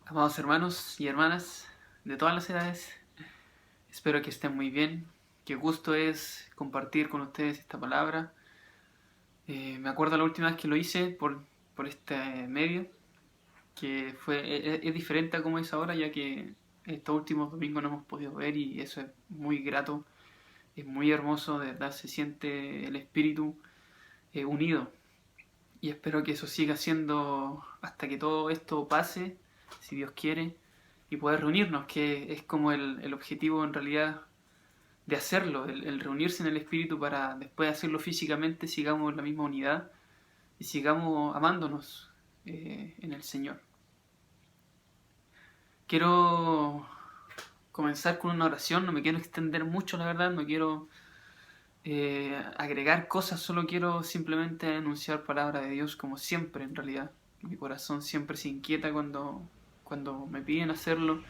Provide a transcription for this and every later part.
Amados hermanos y hermanas de todas las edades, espero que estén muy bien. Qué gusto es compartir con ustedes esta palabra. Me acuerdo la última vez que lo hice por este medio, que es diferente a como es ahora, ya que estos últimos domingos no hemos podido ver y eso es muy grato, es muy hermoso, de verdad se siente el espíritu unido. Y espero que eso siga siendo hasta que todo esto pase, si Dios quiere, y poder reunirnos, que es como el objetivo en realidad de hacerlo, el reunirse en el espíritu para después de hacerlo físicamente, sigamos en la misma unidad y sigamos amándonos en el Señor. Quiero comenzar con una oración, no me quiero extender mucho, la verdad, no quiero agregar cosas, solo quiero simplemente anunciar palabra de Dios como siempre en realidad. Mi corazón siempre se inquieta cuando me piden hacerlo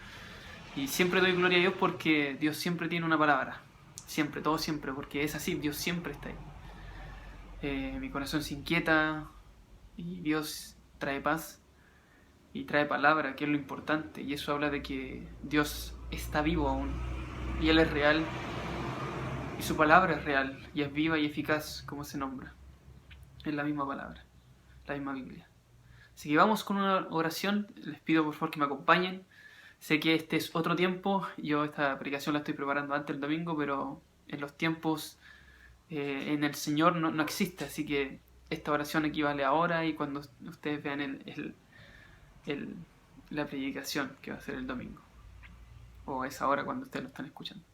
y siempre doy gloria a Dios porque Dios siempre tiene una palabra, siempre, todo siempre, porque es así, Dios siempre está ahí. Mi corazón se inquieta y Dios trae paz y trae palabra, que es lo importante, y eso habla de que Dios está vivo aún y Él es real y su palabra es real y es viva y eficaz como se nombra. Es la misma palabra, la misma Biblia. Así que vamos con una oración, les pido por favor que me acompañen. Sé que este es otro tiempo, yo esta predicación la estoy preparando antes del domingo, pero en los tiempos en el Señor no existe, así que esta oración equivale ahora y cuando ustedes vean el, la predicación que va a ser el domingo, o es ahora cuando ustedes lo están escuchando.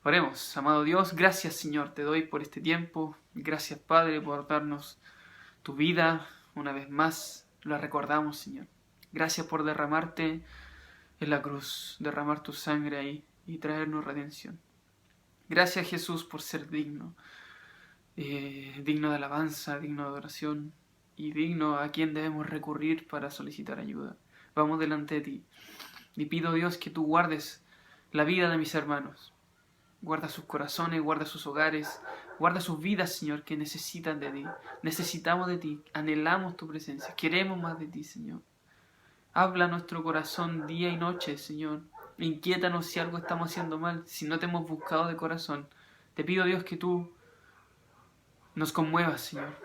Oremos, amado Dios, gracias Señor, te doy por este tiempo, gracias Padre por darnos tu vida una vez más, la recordamos Señor. Gracias por derramarte en la cruz, derramar tu sangre ahí y traernos redención. Gracias Jesús por ser digno, digno de alabanza, digno de adoración y digno a quien debemos recurrir para solicitar ayuda. Vamos delante de ti y pido Dios que tú guardes la vida de mis hermanos. Guarda sus corazones, guarda sus hogares, guarda sus vidas, Señor, que necesitan de ti. Necesitamos de ti, anhelamos tu presencia, queremos más de ti, Señor. Habla a nuestro corazón día y noche, Señor. Inquiétanos si algo estamos haciendo mal, si no te hemos buscado de corazón. Te pido, Dios, que tú nos conmuevas, Señor,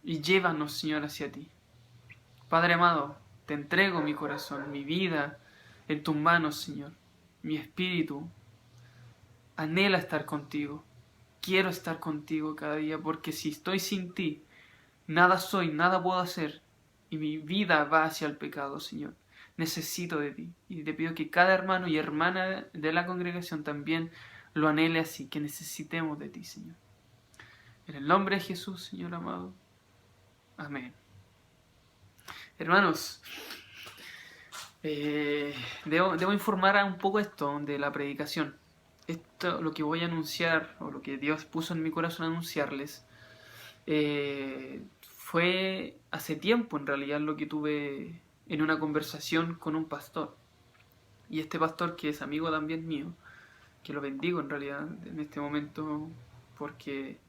y llévanos, Señor, hacia ti. Padre amado, te entrego mi corazón, mi vida en tus manos, Señor. Mi espíritu anhela estar contigo. Quiero estar contigo cada día, porque si estoy sin ti, nada soy, nada puedo hacer, y mi vida va hacia el pecado, Señor. Necesito de ti, y te pido que cada hermano y hermana de la congregación también lo anhele así, que necesitemos de ti, Señor. En el nombre de Jesús, Señor amado. Amén. Hermanos, debo informar un poco esto de la predicación. Esto, lo que voy a anunciar, o lo que Dios puso en mi corazón anunciarles, fue hace tiempo en realidad lo que tuve en una conversación con un pastor. Y este pastor, que es amigo también mío, que lo bendigo en realidad en este momento porque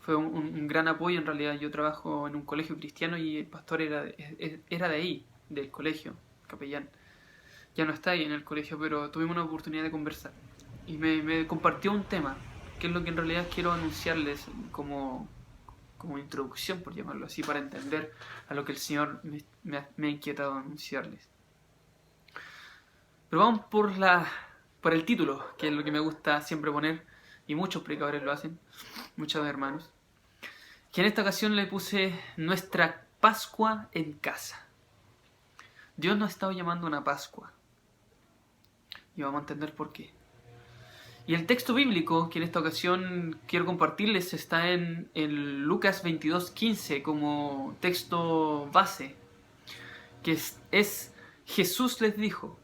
fue un gran apoyo en realidad. Yo trabajo en un colegio cristiano y el pastor era de ahí, del colegio, capellán. Ya no está ahí en el colegio, pero tuvimos una oportunidad de conversar. Y me compartió un tema, que es lo que en realidad quiero anunciarles como introducción, por llamarlo así, para entender a lo que el Señor me ha inquietado anunciarles. Pero vamos por el título, que es lo que me gusta siempre poner, y muchos predicadores lo hacen, muchos hermanos, que en esta ocasión le puse Nuestra Pascua en Casa. Dios nos ha estado llamando a una Pascua, y vamos a entender por qué. Y el texto bíblico que en esta ocasión quiero compartirles está en Lucas 22:15 como texto base, que es Jesús les dijo: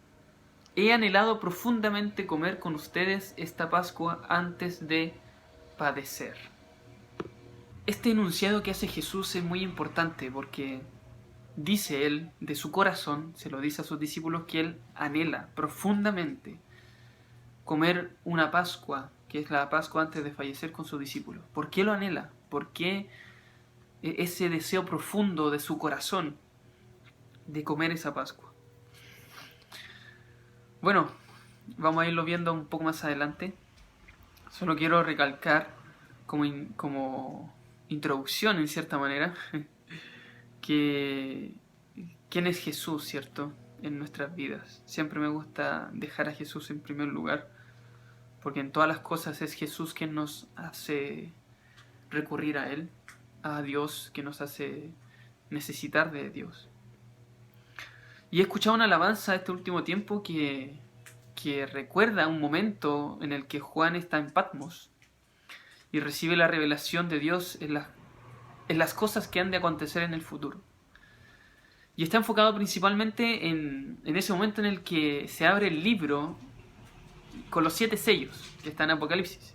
he anhelado profundamente comer con ustedes esta Pascua antes de padecer. Este enunciado que hace Jesús es muy importante porque dice él de su corazón, se lo dice a sus discípulos, que él anhela profundamente comer una Pascua, que es la Pascua antes de fallecer con sus discípulos. ¿Por qué lo anhela? ¿Por qué ese deseo profundo de su corazón de comer esa Pascua? Bueno, vamos a irlo viendo un poco más adelante. Solo quiero recalcar como introducción, en cierta manera, que quién es Jesús, ¿cierto? En nuestras vidas. Siempre me gusta dejar a Jesús en primer lugar, porque en todas las cosas es Jesús quien nos hace recurrir a Él, a Dios, que nos hace necesitar de Dios. Y he escuchado una alabanza este último tiempo que recuerda un momento en el que Juan está en Patmos y recibe la revelación de Dios en las cosas que han de acontecer en el futuro. Y está enfocado principalmente en ese momento en el que se abre el libro con los 7 sellos que está en Apocalipsis.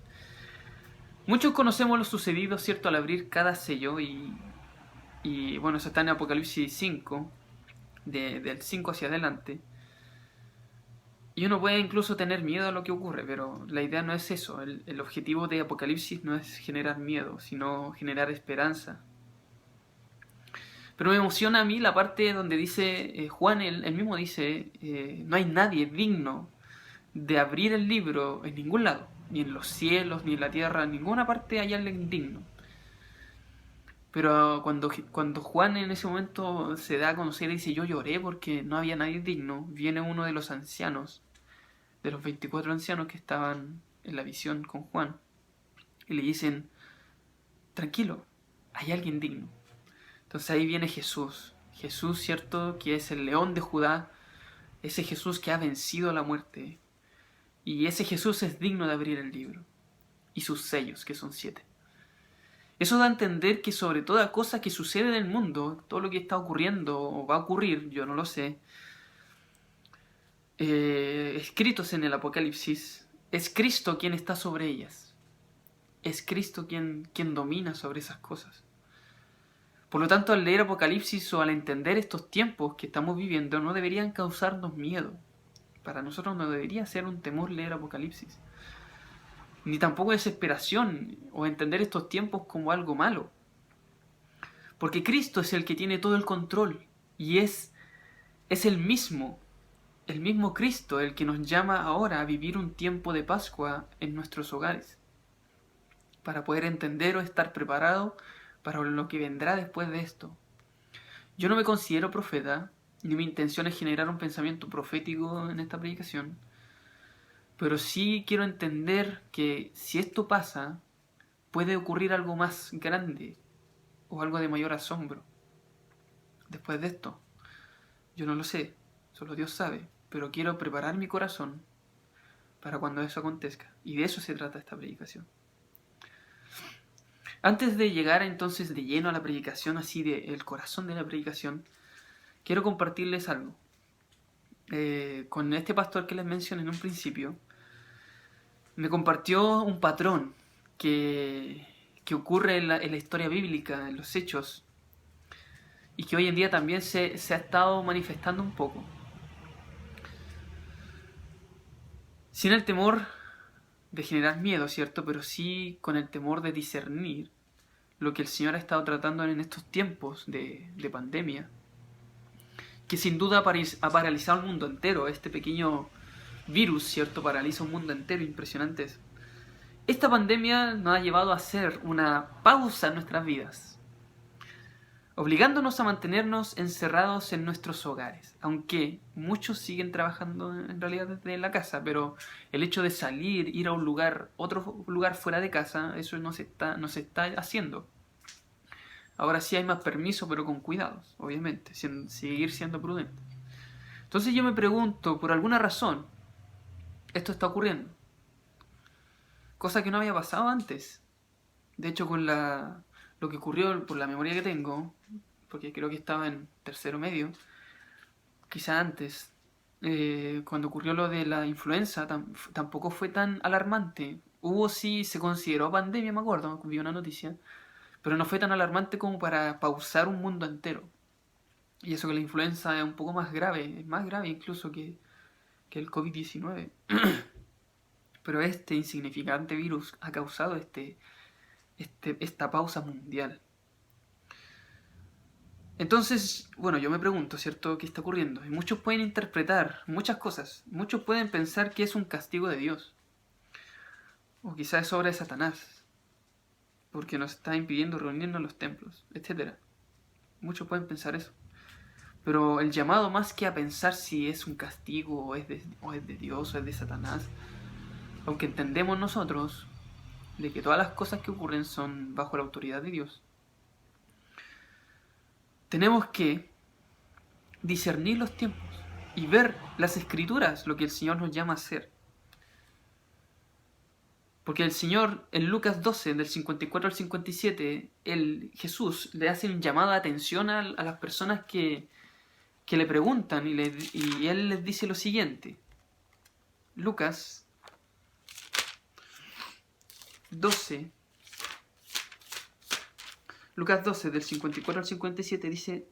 Muchos conocemos lo sucedido, ¿cierto?, al abrir cada sello y bueno, eso está en Apocalipsis 5, del 5 hacia adelante. Y uno puede incluso tener miedo a lo que ocurre, pero la idea no es eso. El objetivo de Apocalipsis no es generar miedo, sino generar esperanza. Pero me emociona a mí la parte donde dice, Juan, él mismo dice, no hay nadie digno de abrir el libro en ningún lado, ni en los cielos, ni en la tierra, en ninguna parte hay alguien digno. Pero cuando Juan en ese momento se da a conocer y dice, yo lloré porque no había nadie digno, viene uno de los ancianos, de los 24 ancianos que estaban en la visión con Juan, y le dicen, tranquilo, hay alguien digno. Entonces ahí viene Jesús, ¿cierto?, que es el león de Judá, ese Jesús que ha vencido la muerte, y ese Jesús es digno de abrir el libro, y sus sellos, que son 7. Eso da a entender que sobre toda cosa que sucede en el mundo, todo lo que está ocurriendo o va a ocurrir, yo no lo sé, escritos en el Apocalipsis, es Cristo quien está sobre ellas. Es Cristo quien domina sobre esas cosas. Por lo tanto, al leer Apocalipsis o al entender estos tiempos que estamos viviendo, no deberían causarnos miedo. Para nosotros no debería ser un temor leer Apocalipsis. Ni tampoco desesperación o entender estos tiempos como algo malo. Porque Cristo es el que tiene todo el control y es el mismo Cristo el que nos llama ahora a vivir un tiempo de Pascua en nuestros hogares, para poder entender o estar preparado para lo que vendrá después de esto. Yo no me considero profeta, ni mi intención es generar un pensamiento profético en esta predicación, pero sí quiero entender que si esto pasa, puede ocurrir algo más grande o algo de mayor asombro después de esto. Yo no lo sé, solo Dios sabe, pero quiero preparar mi corazón para cuando eso acontezca. Y de eso se trata esta predicación. Antes de llegar entonces de lleno a la predicación, así del corazón de la predicación, quiero compartirles algo. Con este pastor que les mencioné en un principio, me compartió un patrón que ocurre en la historia bíblica, en los hechos, y que hoy en día también se ha estado manifestando un poco. Sin el temor de generar miedo, ¿cierto? Pero sí con el temor de discernir lo que el Señor ha estado tratando en estos tiempos de pandemia, que sin duda ha paralizado el mundo entero. Este pequeño virus, ¿cierto?, paraliza un mundo entero, impresionante eso. Esta pandemia nos ha llevado a hacer una pausa en nuestras vidas, obligándonos a mantenernos encerrados en nuestros hogares, aunque muchos siguen trabajando en realidad desde la casa, pero el hecho de salir, ir a un lugar, otro lugar fuera de casa, eso no se está haciendo. Ahora sí hay más permiso, pero con cuidados, obviamente, seguir siendo prudentes. Entonces yo me pregunto, por alguna razón, esto está ocurriendo. Cosa que no había pasado antes. De hecho, con lo que ocurrió, por la memoria que tengo, porque creo que estaba en tercero medio, quizá antes, cuando ocurrió lo de la influenza, tampoco fue tan alarmante. Sí, se consideró pandemia, me acuerdo, vi una noticia, pero no fue tan alarmante como para pausar un mundo entero. Y eso que la influenza es un poco más grave, es más grave incluso que el COVID-19. Pero este insignificante virus ha causado esta pausa mundial. Entonces, bueno, yo me pregunto, ¿cierto? ¿Qué está ocurriendo? Y muchos pueden interpretar muchas cosas. Muchos pueden pensar que es un castigo de Dios. O quizás es obra de Satanás. Porque nos está impidiendo reunirnos en los templos, etc. Muchos pueden pensar eso. Pero el llamado, más que a pensar si es un castigo o es de Dios o es de Satanás, aunque entendemos nosotros de que todas las cosas que ocurren son bajo la autoridad de Dios, tenemos que discernir los tiempos y ver las escrituras, lo que el Señor nos llama a hacer. Porque el Señor, en Lucas 12, del 54 al 57, Jesús le hace un llamado de atención a las personas que le preguntan y Él les dice lo siguiente. Lucas 12, del 54 al 57 dice: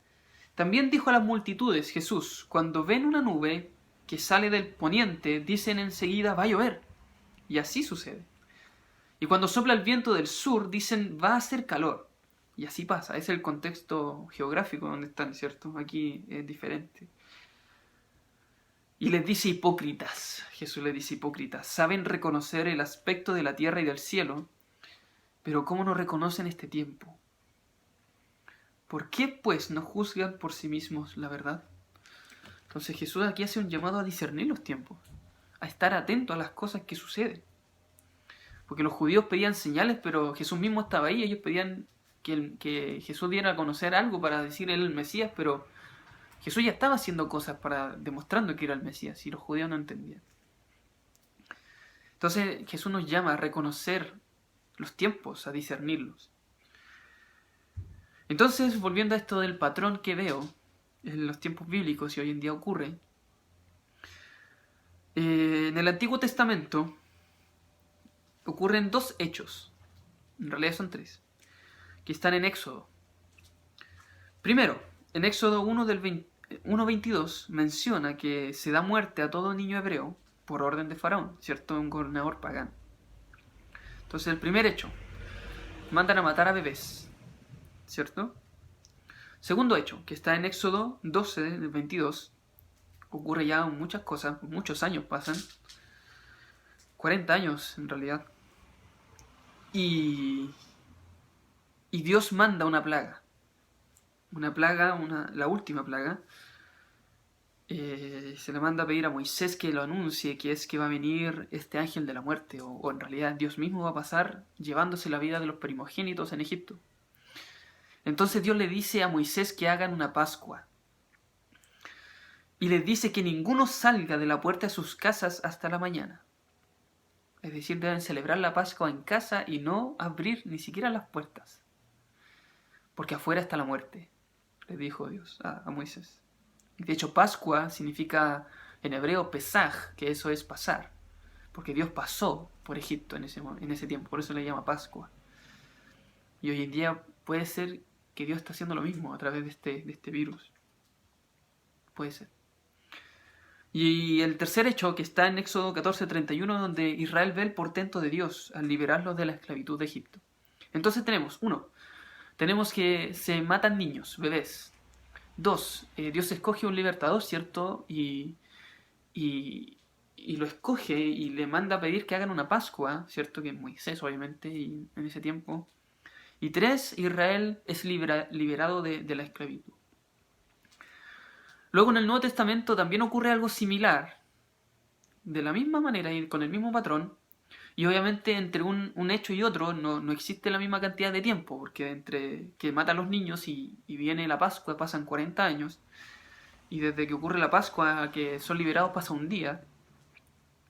también dijo a las multitudes Jesús: cuando ven una nube que sale del poniente, dicen enseguida va a llover. Y así sucede. Y cuando sopla el viento del sur, dicen va a hacer calor. Y así pasa. Es el contexto geográfico donde están, ¿cierto? Aquí es diferente. Y les dice hipócritas. Jesús les dice hipócritas. Saben reconocer el aspecto de la tierra y del cielo, pero ¿cómo no reconocen este tiempo? ¿Por qué, pues, no juzgan por sí mismos la verdad? Entonces Jesús aquí hace un llamado a discernir los tiempos, a estar atento a las cosas que suceden. Porque los judíos pedían señales, pero Jesús mismo estaba ahí. Ellos pedían que Jesús diera a conocer algo para decir él el Mesías, pero Jesús ya estaba haciendo cosas para demostrando que era el Mesías y los judíos no entendían. Entonces Jesús nos llama a reconocer los tiempos, a discernirlos. Entonces, volviendo a esto del patrón que veo en los tiempos bíblicos y hoy en día ocurre, en el Antiguo Testamento ocurren dos hechos, en realidad son tres, que están en Éxodo. Primero, en Éxodo 1:22 menciona que se da muerte a todo niño hebreo por orden de Faraón, ¿cierto? Un gobernador pagano. Entonces, el primer hecho, mandan a matar a bebés, ¿cierto? Segundo hecho, que está en Éxodo 12:22, ocurre ya muchas cosas, muchos años pasan, 40 años en realidad, y Dios manda una plaga, la última plaga. Se le manda a pedir a Moisés que lo anuncie, que es que va a venir este ángel de la muerte, o en realidad Dios mismo va a pasar llevándose la vida de los primogénitos en Egipto. Entonces Dios le dice a Moisés que hagan una Pascua. Y les dice que ninguno salga de la puerta de sus casas hasta la mañana. Es decir, deben celebrar la Pascua en casa y no abrir ni siquiera las puertas. Porque afuera está la muerte, le dijo Dios a Moisés. De hecho, Pascua significa en hebreo Pesaj, que eso es pasar. Porque Dios pasó por Egipto en ese tiempo, por eso le llama Pascua. Y hoy en día puede ser que Dios está haciendo lo mismo a través de este virus. Puede ser. Y el tercer hecho, que está en Éxodo 14:31, donde Israel ve el portento de Dios al liberarlos de la esclavitud de Egipto. Entonces tenemos que se matan niños, bebés. 2, Dios escoge un libertador, ¿cierto? Y lo escoge y le manda a pedir que hagan una Pascua, ¿cierto? Que es Moisés, obviamente, y en ese tiempo. Y 3, Israel es liberado de la esclavitud. Luego en el Nuevo Testamento también ocurre algo similar, de la misma manera y con el mismo patrón, y obviamente entre un hecho y otro no existe la misma cantidad de tiempo, porque entre que mata a los niños y viene la Pascua pasan 40 años, y desde que ocurre la Pascua a que son liberados pasa un día.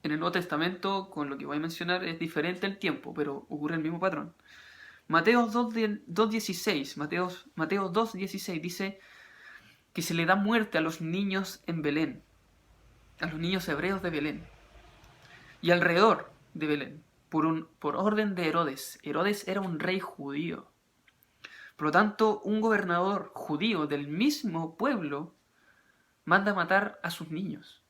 En el Nuevo Testamento, con lo que voy a mencionar, es diferente el tiempo, pero ocurre el mismo patrón. Mateo 2:16 dice que se le da muerte a los niños en Belén, a los niños hebreos de Belén, y alrededor de Belén, por orden de Herodes. Herodes era un rey judío. Por lo tanto, un gobernador judío del mismo pueblo manda a matar a sus niños.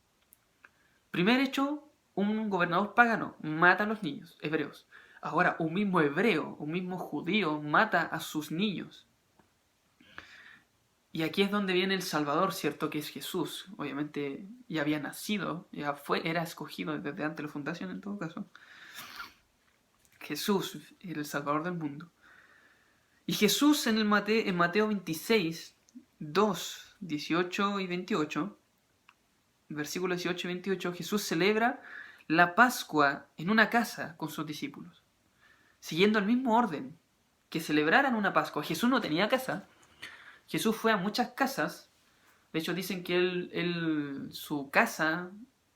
Primer hecho, un gobernador pagano mata a los niños hebreos. Ahora, un mismo hebreo, un mismo judío mata a sus niños. Y aquí es donde viene el Salvador, ¿cierto? Que es Jesús. Obviamente ya había nacido, era escogido desde antes de la fundación en todo caso. Jesús era el Salvador del mundo. Y Jesús en Mateo 26, 2, 18 y 28, versículos 18 y 28, Jesús celebra la Pascua en una casa con sus discípulos, siguiendo el mismo orden que celebraran una Pascua. Jesús no tenía casa. Jesús fue a muchas casas. De hecho dicen que su casa,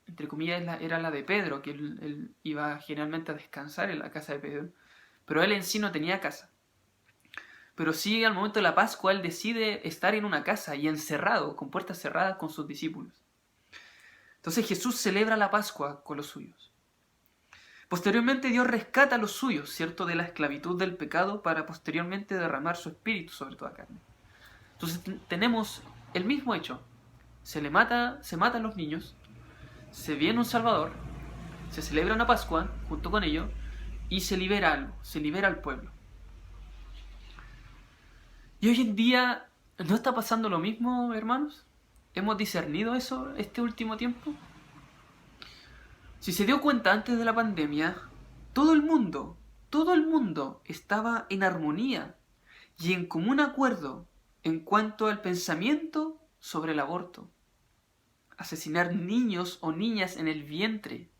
entre comillas, era la de Pedro, que él iba generalmente a descansar en la casa de Pedro. Pero él en sí no tenía casa. Pero sí, al momento de la Pascua, él decide estar en una casa y encerrado, con puertas cerradas con sus discípulos. Entonces Jesús celebra la Pascua con los suyos. Posteriormente Dios rescata a los suyos, ¿cierto?, de la esclavitud del pecado para posteriormente derramar su espíritu sobre toda carne. Entonces tenemos el mismo hecho. Se matan los niños, se viene un Salvador, se celebra una Pascua junto con ello y se libera algo, se libera al pueblo. Y hoy en día, ¿no está pasando lo mismo, hermanos? ¿Hemos discernido eso este último tiempo? Si se dio cuenta antes de la pandemia, todo el mundo estaba en armonía y en común acuerdo en cuanto al pensamiento sobre el aborto. Asesinar niños o niñas en el vientre,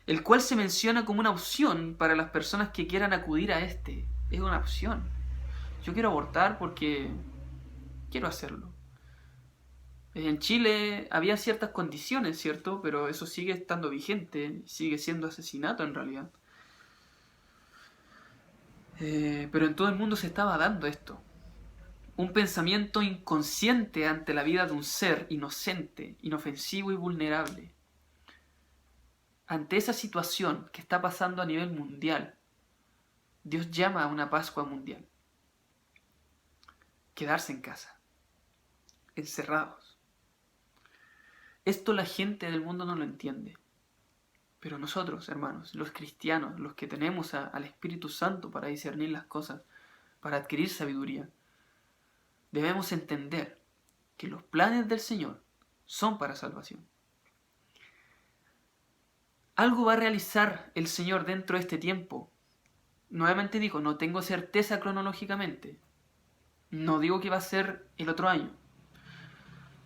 el cual se menciona como una opción para las personas que quieran acudir a este. Es una opción. Yo quiero abortar porque quiero hacerlo. En Chile había ciertas condiciones, ¿cierto? Pero eso sigue estando vigente, sigue siendo asesinato en realidad. Pero en todo el mundo se estaba dando esto. Un pensamiento inconsciente ante la vida de un ser inocente, inofensivo y vulnerable. Ante esa situación que está pasando a nivel mundial, Dios llama a una Pascua mundial. Quedarse en casa, encerrados. Esto la gente del mundo no lo entiende. Pero nosotros, hermanos, los cristianos, los que tenemos al Espíritu Santo para discernir las cosas, para adquirir sabiduría, debemos entender que los planes del Señor son para salvación. Algo va a realizar el Señor dentro de este tiempo. Nuevamente digo, no tengo certeza cronológicamente. No digo que va a ser el otro año.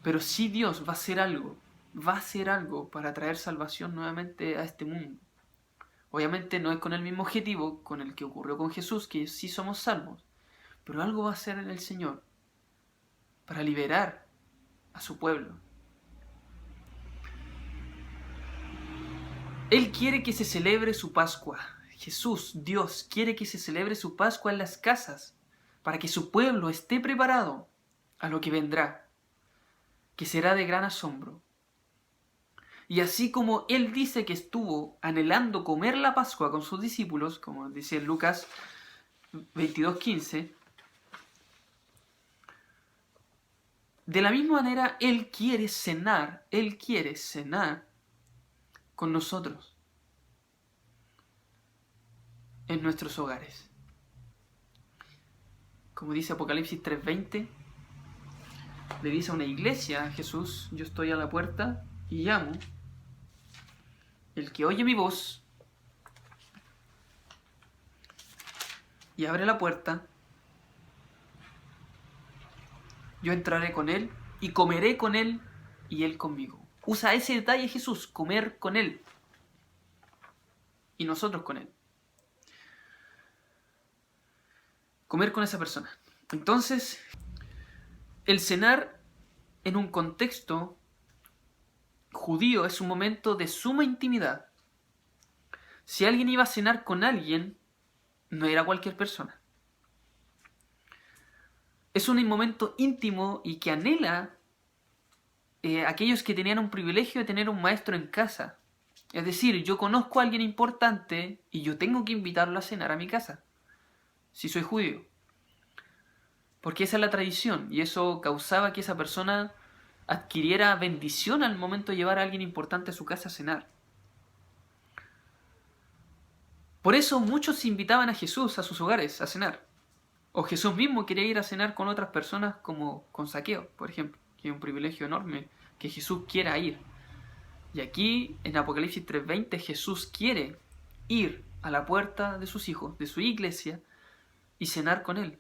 Pero sí Dios va a hacer algo para traer salvación nuevamente a este mundo. Obviamente no es con el mismo objetivo con el que ocurrió con Jesús, que sí somos salvos, pero algo va a hacer en el Señor para liberar a su pueblo. Él quiere que se celebre su Pascua. Jesús, Dios, quiere que se celebre su Pascua en las casas, para que su pueblo esté preparado a lo que vendrá, que será de gran asombro. Y así como Él dice que estuvo anhelando comer la Pascua con sus discípulos, como dice Lucas 22:15, de la misma manera Él quiere cenar con nosotros en nuestros hogares. Como dice Apocalipsis 3:20, le dice a una iglesia, Jesús, yo estoy a la puerta y llamo. El que oye mi voz y abre la puerta, yo entraré con él y comeré con él y él conmigo. Usa ese detalle Jesús, comer con él y nosotros con él. Comer con esa persona. Entonces, el cenar en un contexto judío es un momento de suma intimidad. Si alguien iba a cenar con alguien, no era cualquier persona. Es un momento íntimo y que anhela aquellos que tenían un privilegio de tener un maestro en casa. Es decir, yo conozco a alguien importante y yo tengo que invitarlo a cenar a mi casa, si soy judío. Porque esa es la tradición y eso causaba que esa persona adquiriera bendición al momento de llevar a alguien importante a su casa a cenar. Por eso muchos invitaban a Jesús a sus hogares a cenar. O Jesús mismo quería ir a cenar con otras personas como con Zaqueo, por ejemplo, que es un privilegio enorme que Jesús quiera ir. Y aquí en Apocalipsis 3:20 Jesús quiere ir a la puerta de sus hijos, de su iglesia, y cenar con él.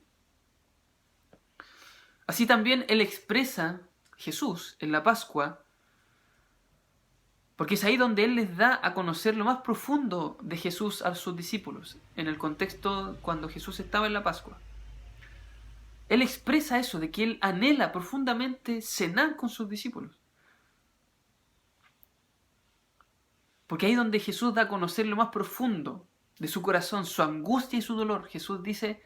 Así también él expresa, Jesús, en la Pascua, porque es ahí donde él les da a conocer lo más profundo de Jesús a sus discípulos, en el contexto cuando Jesús estaba en la Pascua. Él expresa eso, de que él anhela profundamente cenar con sus discípulos. Porque ahí es donde Jesús da a conocer lo más profundo de su corazón, su angustia y su dolor. Jesús dice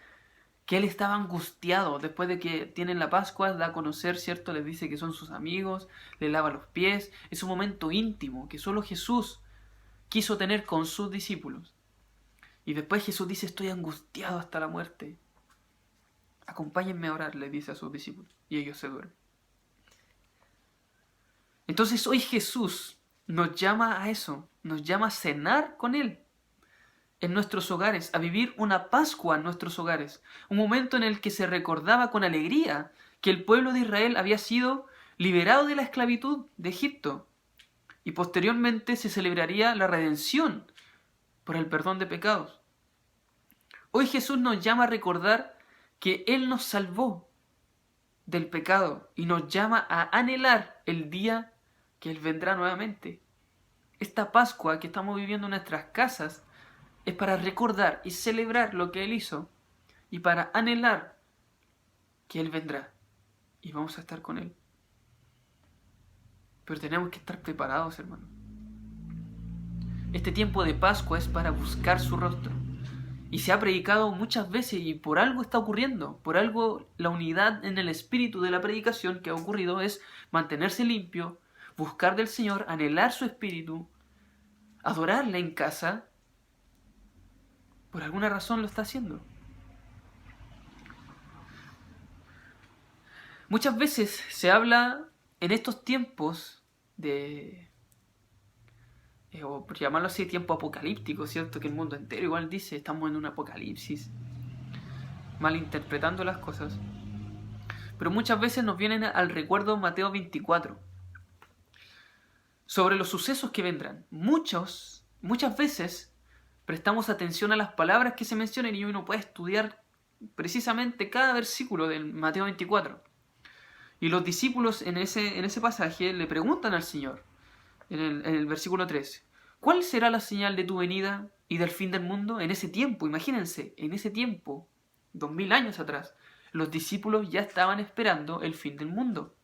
que él estaba angustiado después de que tienen la Pascua, da a conocer, ¿cierto? Les dice que son sus amigos, le lava los pies. Es un momento íntimo que solo Jesús quiso tener con sus discípulos. Y después Jesús dice, estoy angustiado hasta la muerte. Acompáñenme a orar, le dice a sus discípulos. Y ellos se duermen. Entonces hoy Jesús nos llama a eso, nos llama a cenar con Él en nuestros hogares, a vivir una Pascua en nuestros hogares, un momento en el que se recordaba con alegría que el pueblo de Israel había sido liberado de la esclavitud de Egipto y posteriormente se celebraría la redención por el perdón de pecados. Hoy Jesús nos llama a recordar que Él nos salvó del pecado y nos llama a anhelar el día que Él vendrá nuevamente. Esta Pascua que estamos viviendo en nuestras casas es para recordar y celebrar lo que Él hizo y para anhelar que Él vendrá y vamos a estar con Él. Pero tenemos que estar preparados, hermano. Este tiempo de Pascua es para buscar su rostro. Y se ha predicado muchas veces y por algo está ocurriendo. Por algo la unidad en el espíritu de la predicación que ha ocurrido es mantenerse limpio, buscar del Señor, anhelar su espíritu, adorarle en casa. Por alguna razón lo está haciendo. Muchas veces se habla en estos tiempos o por llamarlo así, tiempo apocalíptico, ¿cierto? Que el mundo entero igual dice, estamos en un apocalipsis, malinterpretando las cosas. Pero muchas veces nos vienen al recuerdo Mateo 24, sobre los sucesos que vendrán. Muchas veces prestamos atención a las palabras que se mencionan y uno puede estudiar precisamente cada versículo del Mateo 24. Y los discípulos en ese pasaje le preguntan al Señor, en el versículo 3, ¿cuál será la señal de tu venida y del fin del mundo? En ese tiempo, imagínense, en ese tiempo, 2000 años atrás, los discípulos ya estaban esperando el fin del mundo.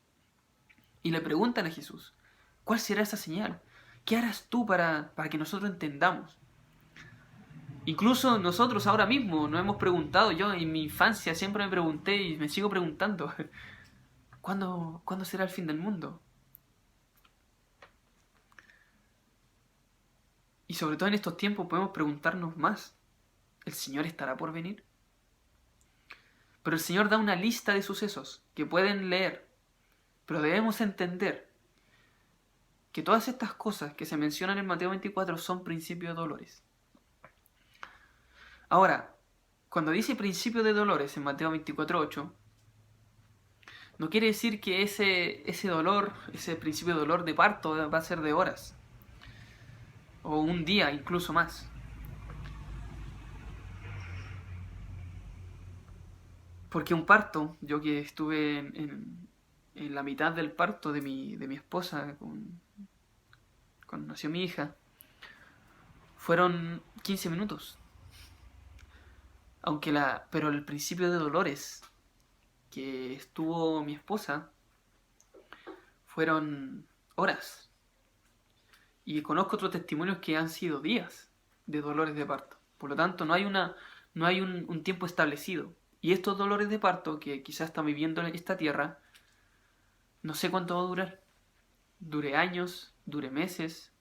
Y le preguntan a Jesús, ¿cuál será esa señal? ¿Qué harás tú para que nosotros entendamos? Incluso nosotros ahora mismo nos hemos preguntado, yo en mi infancia siempre me pregunté y me sigo preguntando, ¿cuándo será el fin del mundo? Y sobre todo en estos tiempos podemos preguntarnos más, ¿el Señor estará por venir? Pero el Señor da una lista de sucesos que pueden leer, pero debemos entender que todas estas cosas que se mencionan en Mateo 24 son principios de dolores. Ahora, cuando dice principio de dolores en Mateo 24:8, no quiere decir que ese dolor, ese principio de dolor de parto va a ser de horas, o un día, incluso más. Porque un parto, yo que estuve en la mitad del parto de mi esposa, cuando nació mi hija, fueron 15 minutos. Pero el principio de dolores que estuvo mi esposa fueron horas. Y conozco otros testimonios que han sido días de dolores de parto. Por lo tanto, no hay un tiempo establecido. Y estos dolores de parto que quizás están viviendo en esta tierra, no sé cuánto va a durar. Dure años, dure meses.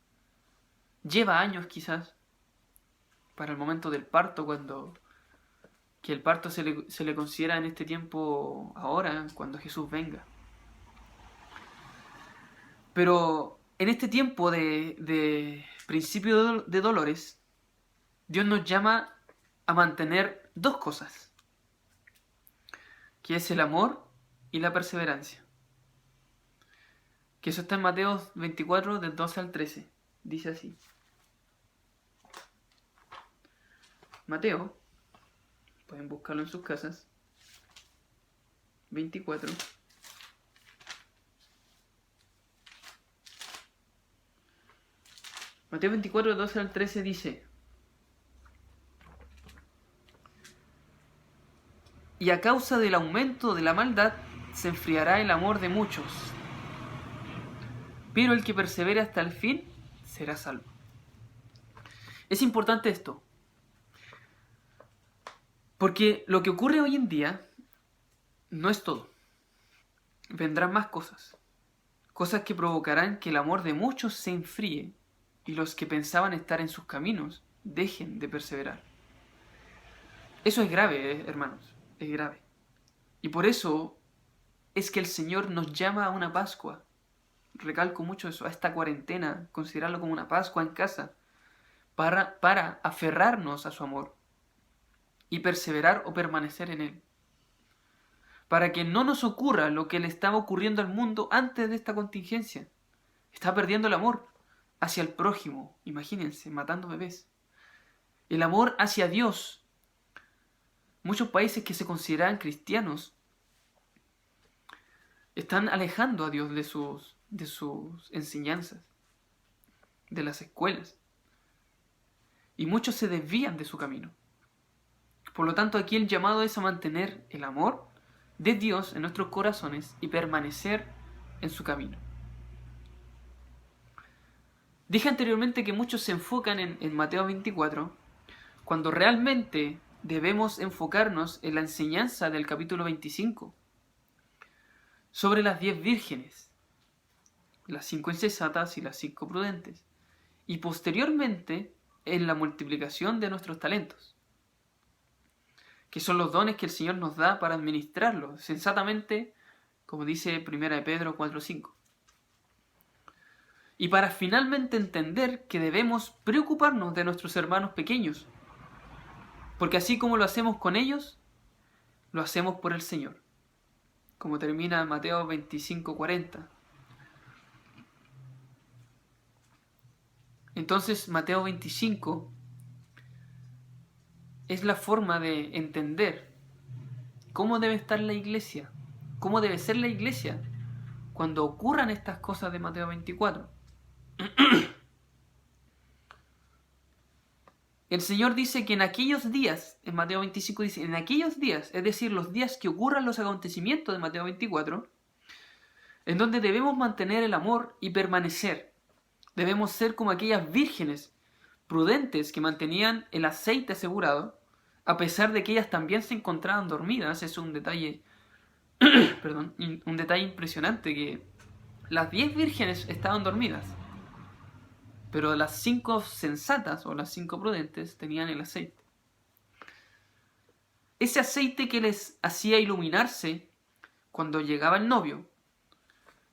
Lleva años quizás. Para el momento del parto, que el parto se le considera en este tiempo ahora, cuando Jesús venga. Pero en este tiempo de principio de dolores, Dios nos llama a mantener dos cosas. que es el amor y la perseverancia. Que eso está en Mateo 24, del 12 al 13. Dice así. Mateo, pueden buscarlo en sus casas, 24. Mateo 24, 12 al 13 dice: y a causa del aumento de la maldad se enfriará el amor de muchos, pero el que persevere hasta el fin será salvo. Es importante esto, porque lo que ocurre hoy en día no es todo. Vendrán más cosas. Cosas que provocarán que el amor de muchos se enfríe y los que pensaban estar en sus caminos dejen de perseverar. Eso es grave, hermanos, es grave. Y por eso es que el Señor nos llama a una Pascua. Recalco mucho eso, a esta cuarentena, considerarlo como una Pascua en casa, para aferrarnos a su amor y perseverar o permanecer en él. Para que no nos ocurra lo que le estaba ocurriendo al mundo antes de esta contingencia. Está perdiendo el amor hacia el prójimo, imagínense, matando bebés. El amor hacia Dios. Muchos países que se consideran cristianos están alejando a Dios de sus enseñanzas, de las escuelas. Y muchos se desvían de su camino. Por lo tanto, aquí el llamado es a mantener el amor de Dios en nuestros corazones y permanecer en su camino. Dije anteriormente que muchos se enfocan en Mateo 24, cuando realmente debemos enfocarnos en la enseñanza del capítulo 25, sobre las 10 vírgenes, las 5 insensatas y las 5 prudentes, y posteriormente en la multiplicación de nuestros talentos, que son los dones que el Señor nos da para administrarlos sensatamente, como dice 1 de Pedro 4:5. Y para finalmente entender que debemos preocuparnos de nuestros hermanos pequeños, porque así como lo hacemos con ellos, lo hacemos por el Señor, como termina Mateo 25:40. Entonces Mateo 25 es la forma de entender cómo debe estar la iglesia, cómo debe ser la iglesia cuando ocurran estas cosas de Mateo 24. El Señor dice que en aquellos días, en Mateo 25 dice, en aquellos días, es decir, los días que ocurran los acontecimientos de Mateo 24, en donde debemos mantener el amor y permanecer. Debemos ser como aquellas vírgenes prudentes que mantenían el aceite asegurado, a pesar de que ellas también se encontraban dormidas. Es un detalle, un detalle impresionante, que las 10 vírgenes estaban dormidas, pero las 5 sensatas o las 5 prudentes tenían el aceite. Ese aceite que les hacía iluminarse cuando llegaba el novio.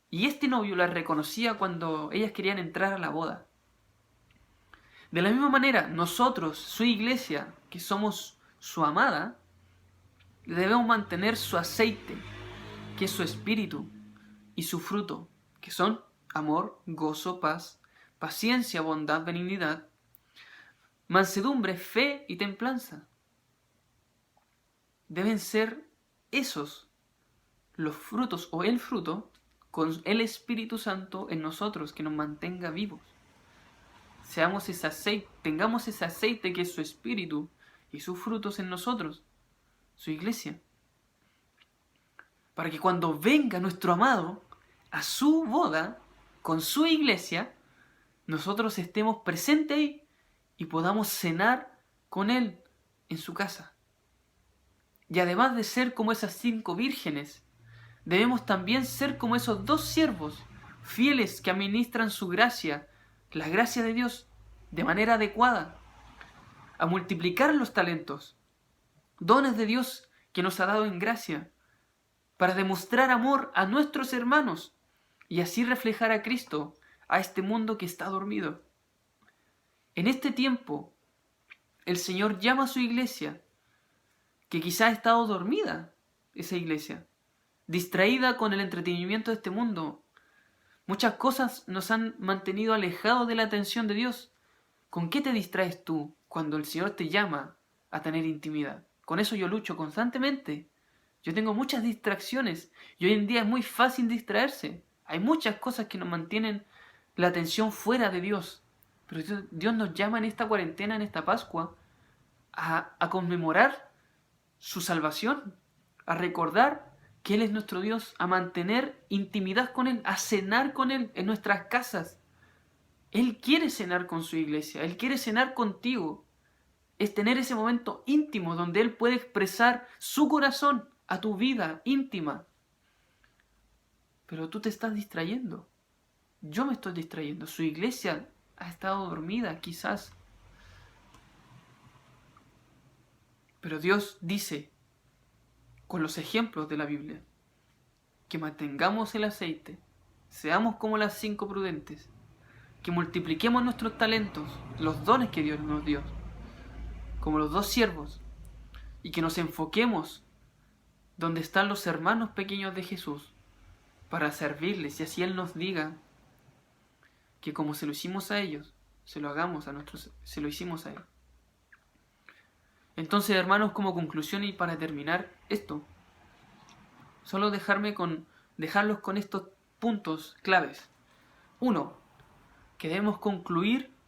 Y este novio las reconocía cuando ellas querían entrar a la boda. De la misma manera, nosotros, su iglesia, que somos su amada, debemos mantener su aceite, que es su espíritu, y su fruto, que son amor, gozo, paz, paciencia, bondad, benignidad, mansedumbre, fe y templanza. Deben ser esos los frutos o el fruto con el Espíritu Santo en nosotros, que nos mantenga vivos. Seamos ese aceite, tengamos ese aceite que es su Espíritu y sus frutos en nosotros, su iglesia. Para que cuando venga nuestro amado a su boda con su iglesia, nosotros estemos presentes ahí y podamos cenar con él en su casa. Y además de ser como esas 5 vírgenes, debemos también ser como esos 2 siervos fieles que administran su gracia, la gracia de Dios, de manera adecuada, a multiplicar los talentos, dones de Dios que nos ha dado en gracia, para demostrar amor a nuestros hermanos y así reflejar a Cristo a este mundo que está dormido. En este tiempo, el Señor llama a su iglesia, que quizá ha estado dormida, esa iglesia, distraída con el entretenimiento de este mundo. Muchas cosas nos han mantenido alejados de la atención de Dios. ¿Con qué te distraes tú cuando el Señor te llama a tener intimidad? Con eso yo lucho constantemente. Yo tengo muchas distracciones y hoy en día es muy fácil distraerse. Hay muchas cosas que nos mantienen la atención fuera de Dios. Pero Dios nos llama en esta cuarentena, en esta Pascua, a conmemorar su salvación, a recordar que Él es nuestro Dios, a mantener intimidad con Él, a cenar con Él en nuestras casas. Él quiere cenar con su iglesia, Él quiere cenar contigo. Es tener ese momento íntimo donde Él puede expresar su corazón a tu vida íntima. Pero tú te estás distrayendo. Yo me estoy distrayendo. Su iglesia ha estado dormida, quizás. Pero Dios dice, con los ejemplos de la Biblia, que mantengamos el aceite, seamos como las 5 prudentes, que multipliquemos nuestros talentos, los dones que Dios nos dio, como los 2 siervos, y que nos enfoquemos donde están los hermanos pequeños de Jesús, para servirles, y así Él nos diga que como se lo hicimos a ellos, se lo hicimos a Él. Entonces, hermanos, como conclusión y para terminar esto, solo dejarlos con estos puntos claves. 1. Que debemos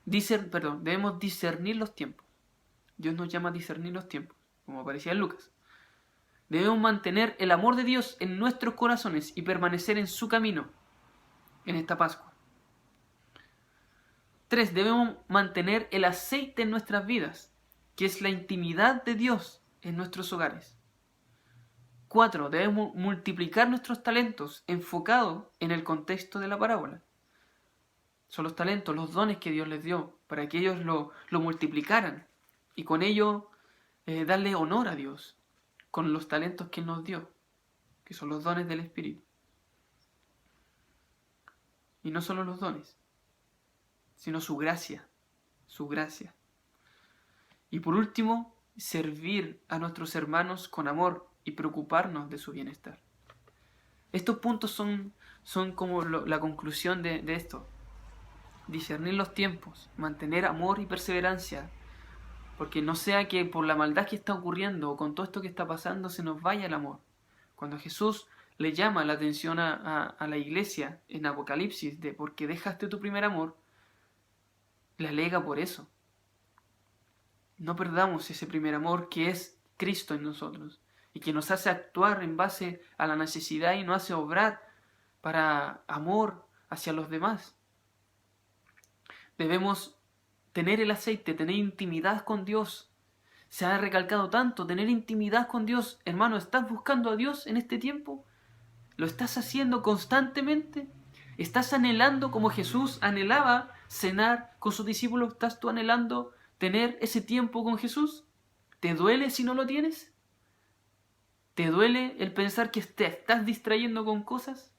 debemos discernir los tiempos. Dios nos llama a discernir los tiempos, como aparecía en Lucas. Debemos mantener el amor de Dios en nuestros corazones y permanecer en su camino en esta Pascua. 3. Debemos mantener el aceite en nuestras vidas, que es la intimidad de Dios en nuestros hogares. 4. Debemos multiplicar nuestros talentos enfocados en el contexto de la parábola. Son los talentos, los dones que Dios les dio, para que ellos lo multiplicaran y con ello darle honor a Dios con los talentos que Él nos dio, que son los dones del Espíritu. Y no solo los dones, sino su gracia, su gracia. Y por último, servir a nuestros hermanos con amor y preocuparnos de su bienestar. Estos puntos son como la conclusión de esto. Discernir los tiempos, mantener amor y perseverancia, porque no sea que por la maldad que está ocurriendo o con todo esto que está pasando se nos vaya el amor. Cuando Jesús le llama la atención a la iglesia en Apocalipsis de ¿por qué dejaste tu primer amor?, le alega por eso. No perdamos ese primer amor que es Cristo en nosotros y que nos hace actuar en base a la necesidad y nos hace obrar para amor hacia los demás. Debemos tener el aceite, tener intimidad con Dios. Se ha recalcado tanto, tener intimidad con Dios. Hermano, ¿estás buscando a Dios en este tiempo? ¿Lo estás haciendo constantemente? ¿Estás anhelando como Jesús anhelaba cenar con sus discípulos? ¿Estás tú anhelando tener ese tiempo con Jesús? ¿Te duele si no lo tienes? ¿Te duele el pensar que te estás distrayendo con cosas?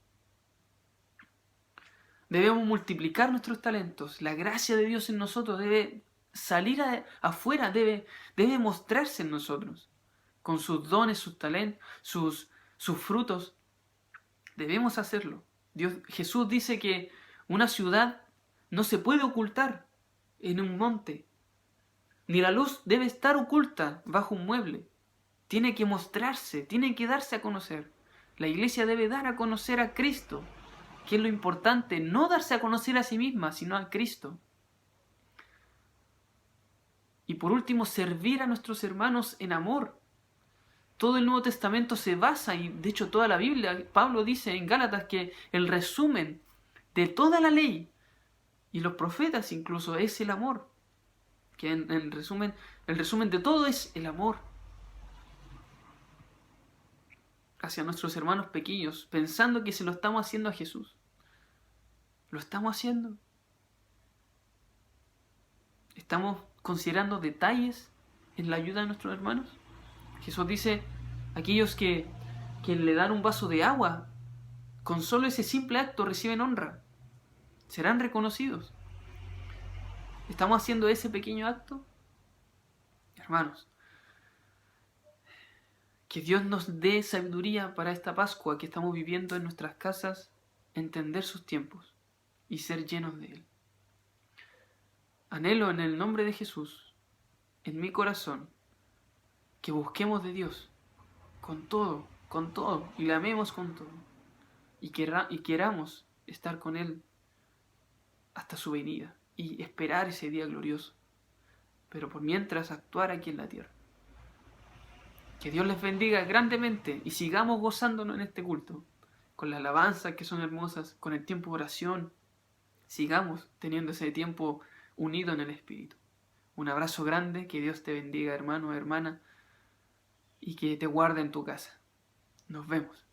Debemos multiplicar nuestros talentos. La gracia de Dios en nosotros debe salir afuera, debe mostrarse en nosotros. Con sus dones, sus talentos, sus frutos. Debemos hacerlo. Jesús dice que una ciudad no se puede ocultar en un monte. Ni la luz debe estar oculta bajo un mueble. Tiene que mostrarse, tiene que darse a conocer. La iglesia debe dar a conocer a Cristo, que es lo importante, no darse a conocer a sí misma, sino a Cristo. Y por último, servir a nuestros hermanos en amor. Todo el Nuevo Testamento se basa, y de hecho toda la Biblia, Pablo dice en Gálatas que el resumen de toda la ley y los profetas incluso es el amor. Que en resumen, el resumen de todo es el amor hacia nuestros hermanos pequeños, pensando que se lo estamos haciendo a Jesús. ¿Lo estamos haciendo? ¿Estamos considerando detalles en la ayuda de nuestros hermanos? Jesús dice, aquellos que le dan un vaso de agua, con solo ese simple acto reciben honra, serán reconocidos. ¿Estamos haciendo ese pequeño acto? Hermanos, Que Dios nos dé sabiduría para esta Pascua que estamos viviendo en nuestras casas, entender sus tiempos y ser llenos de Él. Anhelo en el nombre de Jesús, en mi corazón, que busquemos de Dios con todo, y le amemos con todo, y queramos estar con Él hasta su venida y esperar ese día glorioso, pero por mientras actuar aquí en la tierra. Que Dios les bendiga grandemente y sigamos gozándonos en este culto, con las alabanzas que son hermosas, con el tiempo de oración. Sigamos teniendo ese tiempo unido en el Espíritu. Un abrazo grande, que Dios te bendiga, hermano, hermana, y que te guarde en tu casa. Nos vemos.